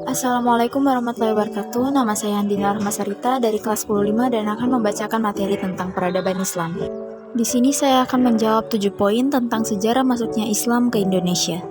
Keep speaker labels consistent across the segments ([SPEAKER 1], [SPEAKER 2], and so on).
[SPEAKER 1] Assalamualaikum warahmatullahi wabarakatuh. Nama saya Andina Rahmasarita dari kelas 15 dan akan membacakan materi tentang peradaban Islam. Di sini saya akan menjawab 7 poin tentang sejarah masuknya Islam ke Indonesia.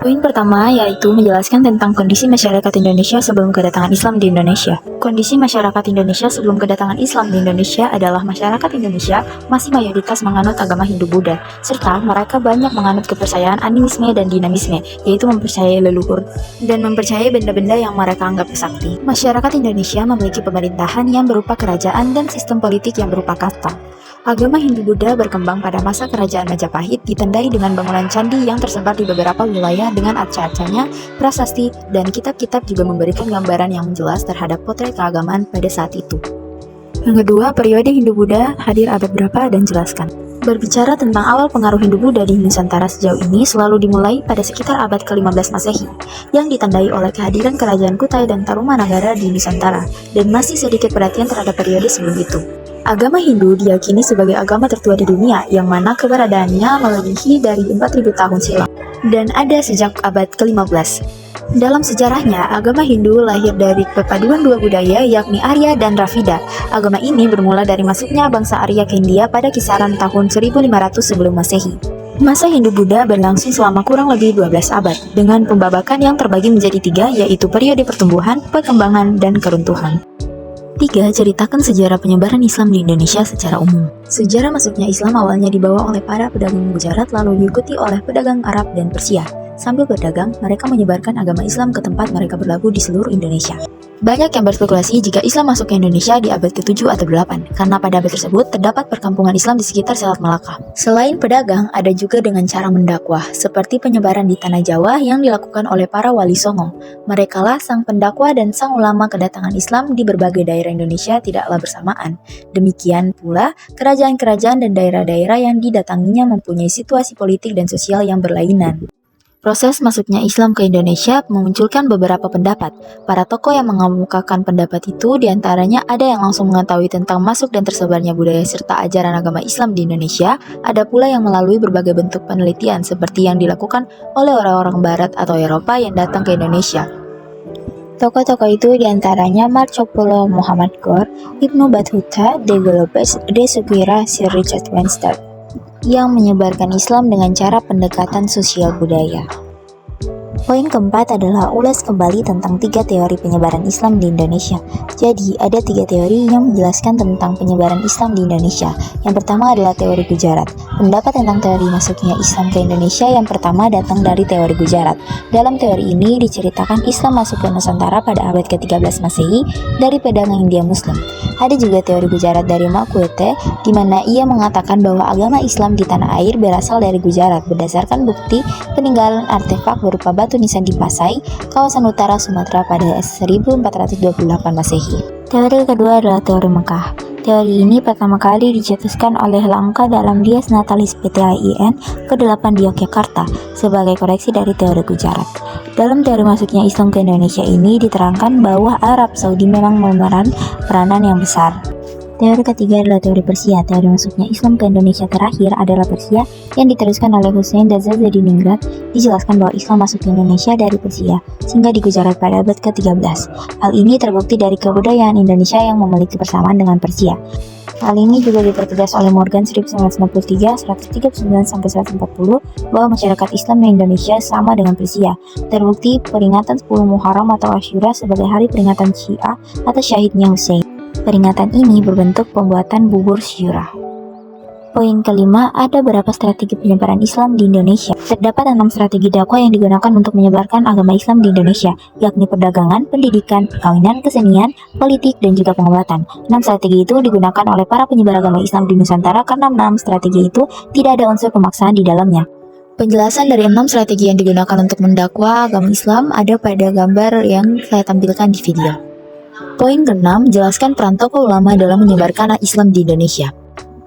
[SPEAKER 1] Poin pertama yaitu menjelaskan tentang kondisi masyarakat Indonesia sebelum kedatangan Islam di Indonesia. Kondisi masyarakat Indonesia sebelum kedatangan Islam di Indonesia adalah masyarakat Indonesia masih mayoritas menganut agama Hindu-Buddha, serta mereka banyak menganut kepercayaan animisme dan dinamisme, yaitu mempercayai leluhur dan mempercayai benda-benda yang mereka anggap sakti. Masyarakat Indonesia memiliki pemerintahan yang berupa kerajaan dan sistem politik yang berupa kasta. Agama Hindu-Buddha berkembang pada masa kerajaan Majapahit, ditandai dengan bangunan candi yang tersebar di beberapa wilayah dengan arca-arcanya, prasasti, dan kitab-kitab juga memberikan gambaran yang jelas terhadap potret keagamaan pada saat itu. Yang kedua, periode Hindu-Buddha hadir abad berapa dan jelaskan. Berbicara tentang awal pengaruh Hindu-Buddha di Nusantara sejauh ini selalu dimulai pada sekitar abad ke-15 Masehi, yang ditandai oleh kehadiran kerajaan Kutai dan Tarumanagara di Nusantara, dan masih sedikit perhatian terhadap periode sebelum itu. Agama Hindu diyakini sebagai agama tertua di dunia, yang mana keberadaannya melebihi dari 4.000 tahun silam, dan ada sejak abad ke-15. Dalam sejarahnya, agama Hindu lahir dari perpaduan dua budaya yakni Arya dan Dravida. Agama ini bermula dari masuknya bangsa Arya ke India pada kisaran tahun 1500 sebelum Masehi. Masa Hindu-Buddha berlangsung selama kurang lebih 12 abad, dengan pembabakan yang terbagi menjadi 3, yaitu periode pertumbuhan, perkembangan, dan keruntuhan. 3. Ceritakan sejarah penyebaran Islam di Indonesia secara umum. Sejarah masuknya Islam awalnya dibawa oleh para pedagang Gujarat lalu diikuti oleh pedagang Arab dan Persia. Sambil berdagang, mereka menyebarkan agama Islam ke tempat mereka berlabuh di seluruh Indonesia. Banyak yang berspekulasi jika Islam masuk ke Indonesia di abad ke-7 atau 8, karena pada abad tersebut terdapat perkampungan Islam di sekitar Selat Malaka. Selain pedagang, ada juga dengan cara mendakwah, seperti penyebaran di Tanah Jawa yang dilakukan oleh para wali songo. Merekalah sang pendakwah dan sang ulama kedatangan Islam di berbagai daerah Indonesia tidaklah bersamaan. Demikian pula, kerajaan-kerajaan dan daerah-daerah yang didatanginya mempunyai situasi politik dan sosial yang berlainan. Proses masuknya Islam ke Indonesia memunculkan beberapa pendapat. Para tokoh yang mengemukakan pendapat itu diantaranya ada yang langsung mengetahui tentang masuk dan tersebarnya budaya serta ajaran agama Islam di Indonesia, ada pula yang melalui berbagai bentuk penelitian seperti yang dilakukan oleh orang-orang Barat atau Eropa yang datang ke Indonesia. Tokoh-tokoh itu diantaranya Marco Polo, Muhammad Gore, Ibnu Battuta, De Galvez, De Suquira, Sir Richard Western, yang menyebarkan Islam dengan cara pendekatan sosial budaya. Poin keempat adalah ulas kembali tentang 3 teori penyebaran Islam di Indonesia. Jadi, ada 3 teori yang menjelaskan tentang penyebaran Islam di Indonesia. Yang pertama adalah teori Gujarat. Pendapat tentang teori masuknya Islam ke Indonesia yang pertama datang dari teori Gujarat. Dalam teori ini diceritakan Islam masuk ke Nusantara pada abad ke-13 Masehi dari pedagang India Muslim. Ada juga teori Gujarat dari Makwete, di mana ia mengatakan bahwa agama Islam di tanah air berasal dari Gujarat berdasarkan bukti peninggalan artefak berupa batu nisan di Pasai, kawasan utara Sumatera pada 1428 Masehi. Teori kedua adalah teori Mekah. Teori ini pertama kali dicetuskan oleh Langka dalam Dies Natalis PTAIN ke-8 di Yogyakarta sebagai koreksi dari teori Gujarat. Dalam teori masuknya Islam ke Indonesia ini diterangkan bahwa Arab Saudi memang memeran peranan yang besar. Teori ketiga adalah teori Persia. Teori masuknya Islam ke Indonesia terakhir adalah Persia yang diteruskan oleh Hussein Dazaz di Diningrat. Dijelaskan bahwa Islam masuk ke Indonesia dari Persia, sehingga di Gujarat pada abad ke-13. Hal ini terbukti dari kebudayaan Indonesia yang memiliki persamaan dengan Persia. Hal ini juga dipertegas oleh Morgan 1993, 139-140 bahwa masyarakat Islam di Indonesia sama dengan Persia. Terbukti peringatan 10 Muharram atau Asyura sebagai hari peringatan Syiah atas syahidnya Hussein. Peringatan ini berbentuk pembuatan bubur syura. Poin kelima, ada beberapa strategi penyebaran Islam di Indonesia. Terdapat 6 strategi dakwah yang digunakan untuk menyebarkan agama Islam di Indonesia, yakni perdagangan, pendidikan, perkawinan, kesenian, politik, dan juga pengobatan. 6 strategi itu digunakan oleh para penyebar agama Islam di Nusantara karena 6 strategi itu tidak ada unsur pemaksaan di dalamnya. Penjelasan dari 6 strategi yang digunakan untuk mendakwah agama Islam ada pada gambar yang saya tampilkan di video. Poin ke-6, jelaskan peran tokoh ulama dalam menyebarkan Islam di Indonesia.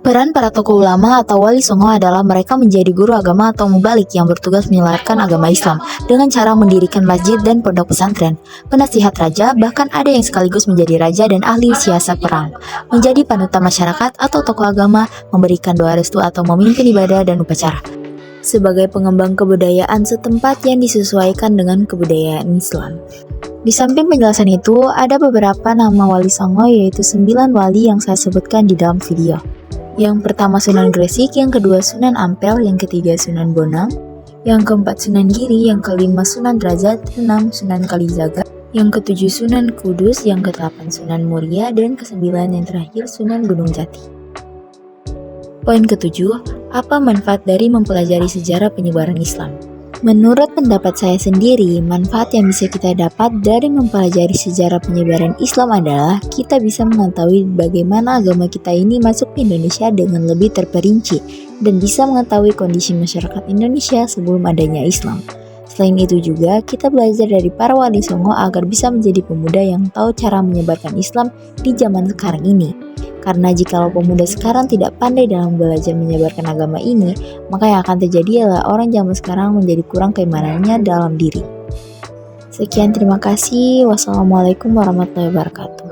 [SPEAKER 1] Peran para tokoh ulama atau wali songo adalah mereka menjadi guru agama atau mubalik yang bertugas menyelarkan agama Islam dengan cara mendirikan masjid dan pondok pesantren, penasihat raja, bahkan ada yang sekaligus menjadi raja dan ahli siasat perang, menjadi panutan masyarakat atau tokoh agama, memberikan doa restu atau memimpin ibadah dan upacara. sebagai pengembang kebudayaan setempat yang disesuaikan dengan kebudayaan Islam. Di samping penjelasan itu, ada beberapa nama Wali Songo, yaitu 9 wali yang saya sebutkan di dalam video. Yang pertama Sunan Gresik, yang kedua Sunan Ampel, yang ketiga Sunan Bonang, yang keempat Sunan Giri, yang kelima Sunan Derajat, keenam Sunan Kalijaga, yang ketujuh Sunan Kudus, yang kedelapan Sunan Muria, dan kesembilan yang terakhir Sunan Gunung Jati. Poin ketujuh, apa manfaat dari mempelajari sejarah penyebaran Islam? Menurut pendapat saya sendiri, manfaat yang bisa kita dapat dari mempelajari sejarah penyebaran Islam adalah kita bisa mengetahui bagaimana agama kita ini masuk ke Indonesia dengan lebih terperinci dan bisa mengetahui kondisi masyarakat Indonesia sebelum adanya Islam. Selain itu juga, kita belajar dari para wali songo agar bisa menjadi pemuda yang tahu cara menyebarkan Islam di zaman sekarang ini. Karena jikalau pemuda sekarang tidak pandai dalam belajar menyebarkan agama ini, maka yang akan terjadi adalah orang zaman sekarang menjadi kurang keimanannya dalam diri. Sekian, terima kasih. Wassalamualaikum warahmatullahi wabarakatuh.